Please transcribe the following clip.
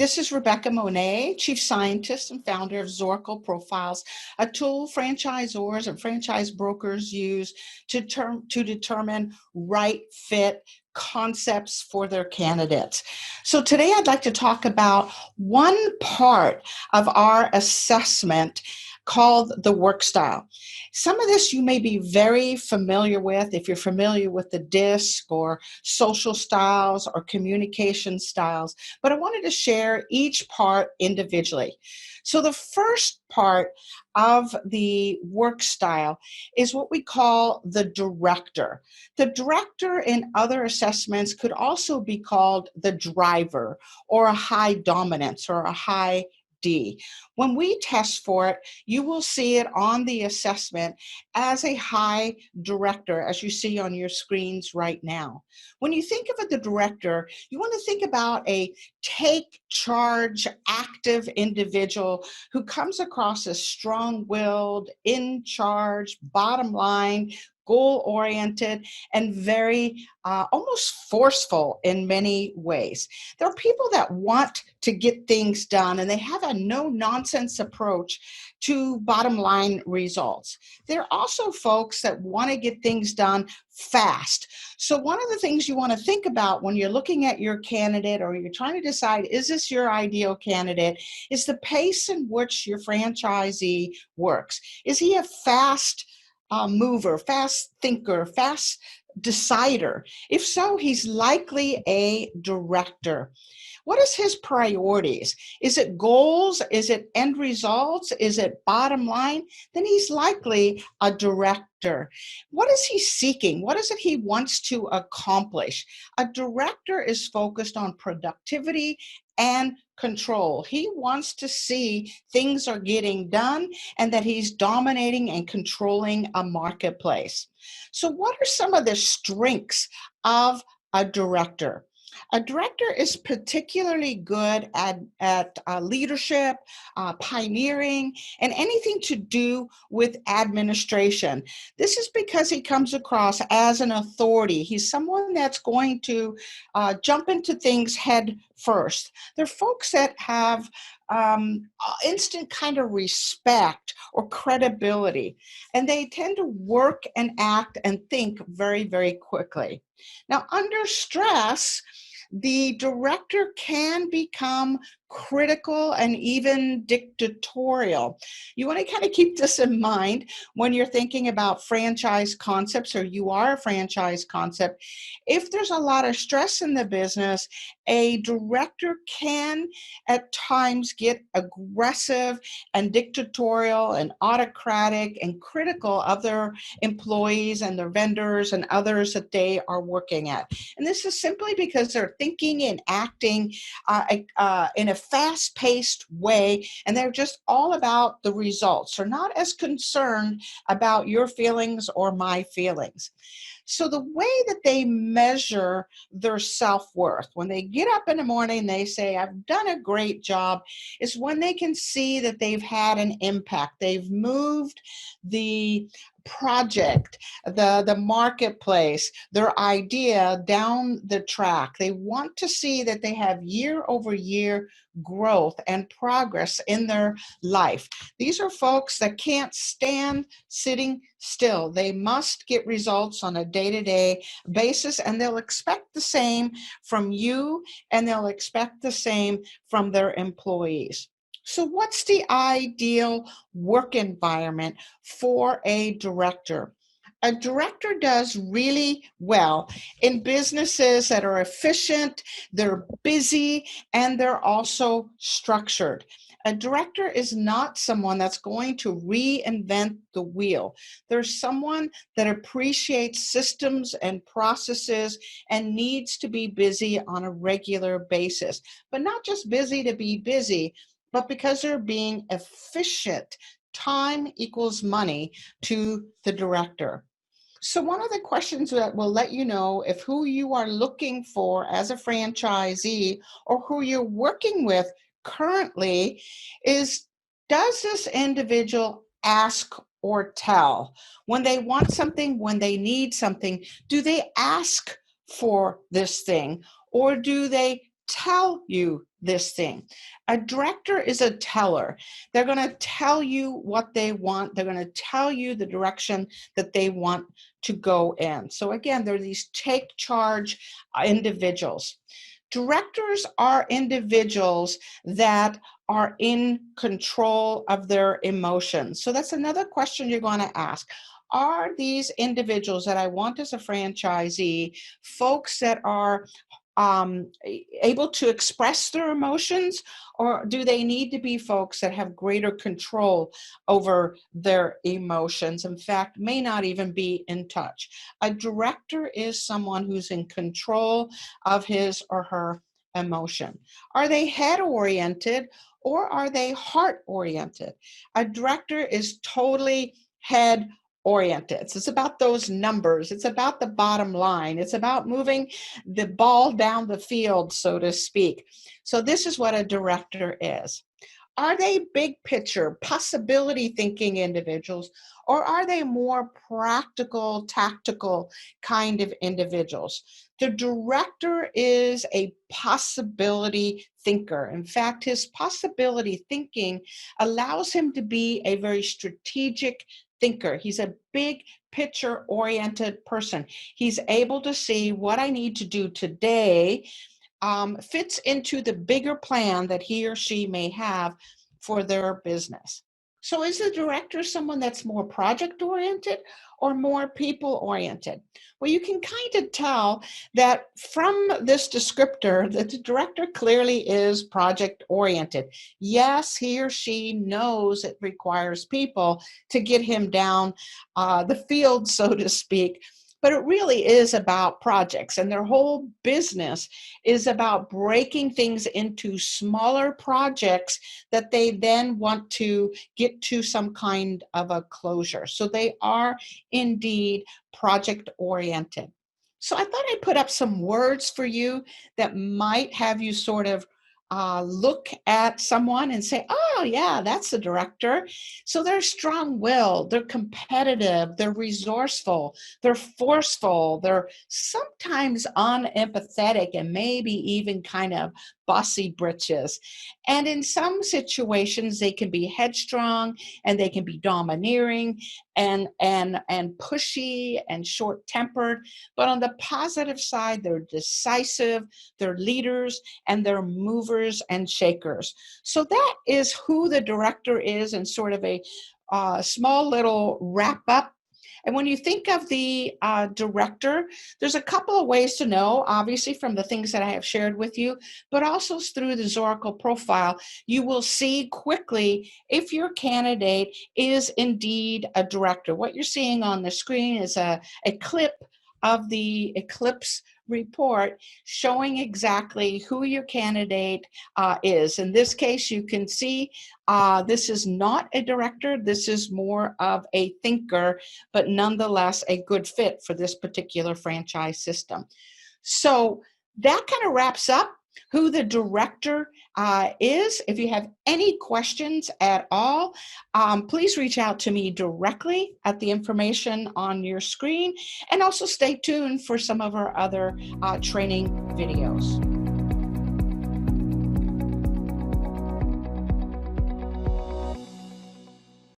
This is Rebecca Monet, Chief Scientist and founder of Zorakle Profiles, a tool franchisors and franchise brokers use to determine right fit concepts for their candidates. So today I'd like to talk about one part of our assessment called the work style. Some of this you may be very familiar with if you're familiar with the DISC or social styles or communication styles, but I wanted to share each part individually. So the first part of the work style is what we call the director. The director in other assessments could also be called the driver or a high dominance or a high D. When we test for it, you will see it on the assessment as a high director, as you see on your screens right now. When you think of the director, you want to think about a take charge, active individual who comes across as strong-willed, in charge, bottom line, goal-oriented, and very almost forceful in many ways. There are people that want to get things done, and they have a no-nonsense approach to bottom line results. There are also folks that want to get things done fast. So one of the things you want to think about when you're looking at your candidate or you're trying to decide, is this your ideal candidate, is the pace in which your franchisee works. Is he a fast mover, fast thinker, fast decider? If so, he's likely a director. What is his priorities? Is it goals? Is it end results? Is it bottom line? Then he's likely a director. What is he seeking? What is it he wants to accomplish? A director is focused on productivity and control. He wants to see things are getting done and that he's dominating and controlling a marketplace. So what are some of the strengths of a director? A director is particularly good at leadership, pioneering, and anything to do with administration. This is because he comes across as an authority. He's someone that's going to jump into things head first. They're folks that have instant kind of respect or credibility, and they tend to work and act and think very, very quickly. Now, under stress, the director can become critical and even dictatorial. You want to kind of keep this in mind when you're thinking about franchise concepts, or you are a franchise concept. If there's a lot of stress in the business, a director can at times get aggressive and dictatorial and autocratic and critical of their employees and their vendors and others that they are working at. And this is simply because they're thinking and acting in a fast-paced way, and they're just all about the results. They're not as concerned about your feelings or my feelings. So the way that they measure their self-worth, when they get up in the morning, they say, I've done a great job, is when they can see that they've had an impact. They've moved the project, the marketplace, their idea down the track. They want to see that they have year over year growth and progress in their life. These are folks that can't stand sitting still. They must get results on a day-to-day basis, and they'll expect the same from you, and they'll expect the same from their employees. So what's the ideal work environment for a director? A director does really well in businesses that are efficient, they're busy, and they're also structured. A director is not someone that's going to reinvent the wheel. There's someone that appreciates systems and processes and needs to be busy on a regular basis, but not just busy to be busy, but because they're being efficient. Time equals money to the director. So one of the questions that will let you know if who you are looking for as a franchisee or who you're working with currently is, does this individual ask or tell? When they want something, when they need something, do they ask for this thing, or do they tell you this thing. A director is a teller. They're going to tell you what they want. They're going to tell you the direction that they want to go in. So again, they're these take charge individuals. Directors are individuals that are in control of their emotions. So that's another question you're going to ask. Are these individuals that I want as a franchisee folks that are able to express their emotions, or do they need to be folks that have greater control over their emotions? In fact, may not even be in touch. A director is someone who's in control of his or her emotion. Are they head-oriented or are they heart-oriented? A director is totally head-oriented. So it's about those numbers. It's about the bottom line. It's about moving the ball down the field, so to speak. So this is what a director is. Are they big picture, possibility thinking individuals, or are they more practical, tactical kind of individuals? The director is a possibility thinker. In fact, his possibility thinking allows him to be a very strategic thinker. He's a big picture oriented person. He's able to see what I need to do today fits into the bigger plan that he or she may have for their business. So is the director someone that's more project-oriented or more people-oriented? Well, you can kind of tell that from this descriptor that the director clearly is project-oriented. Yes, he or she knows it requires people to get him down the field, so to speak, but it really is about projects, and their whole business is about breaking things into smaller projects that they then want to get to some kind of a closure. So they are indeed project-oriented. So I thought I'd put up some words for you that might have you sort of look at someone and say, oh yeah, that's the director. So they're strong-willed, they're competitive, they're resourceful, they're forceful, they're sometimes unempathetic, and maybe even kind of bossy britches. And in some situations, they can be headstrong and they can be domineering and pushy and short-tempered. But on the positive side, they're decisive, they're leaders, and they're movers and shakers. So that is who the director is in sort of a small little wrap up. And when you think of the director, there's a couple of ways to know, obviously from the things that I have shared with you, but also through the Zorakle profile, you will see quickly if your candidate is indeed a director. What you're seeing on the screen is a clip of the Eclipse report showing exactly who your candidate is. In this case, you can see this is not a director. This is more of a thinker, but nonetheless a good fit for this particular franchise system. So that kind of wraps up who the director is. If you have any questions at all, please reach out to me directly at the information on your screen, and also stay tuned for some of our other training videos.